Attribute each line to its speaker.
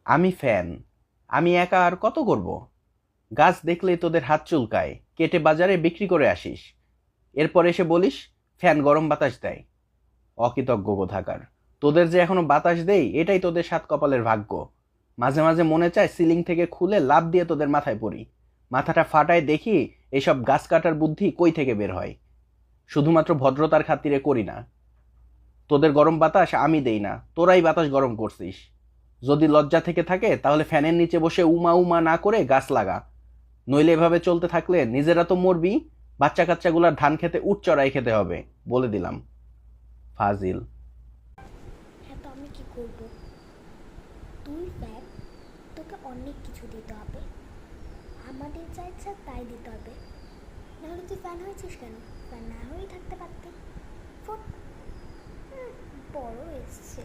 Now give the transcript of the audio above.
Speaker 1: আমি ফ্যান। আমি একা আর কত করব? গাছ দেখলেই তোদের হাত চুলকায়, কেটে বাজারে বিক্রি করে আসিস। এরপর এসে বলিস ফ্যান গরম বাতাস দেয়। অকৃতজ্ঞ কোথাকার! তোদের যে এখনো বাতাস দেই এটাই তোদের সাত কপালের ভাগ্য। মাঝে মাঝে মনে চায় সিলিং থেকে খুলে লাফ দিয়ে তোদের মাথায় পড়ি। মাথাটা ফাটায় দেখি এসব গাছ কাটার বুদ্ধি কই থেকে বের হয়। শুধুমাত্র ভদ্রতার খাতিরে করি না। তোদের গরম বাতাস আমি দেই না, তোরাই বাতাস গরম করছিস। যদি লজ্জা থেকে থাকে তাহলে ফ্যানের নিচে বসে উমা উমা না করে গাছ লাগা। নইলে এভাবে চলতে থাকলে নিজেরা তো মরবি, বাচ্চা কাচ্চাগুলার ধান খেতে উট চড়াই খেতে হবে, বলে দিলাম। ফাজিল।
Speaker 2: হ্যাঁ, তো আমি কি করব? তুই ফ্যান, তোকে অনেক কিছু দিতে হবে। আমাদের যা ইচ্ছা তাই দিতে হবে। নাহলে তুই ফ্যান হয়েছিস কেন? ফ্যান না হয়েই থাকতে পারতি। ফুট। বড় এসছে।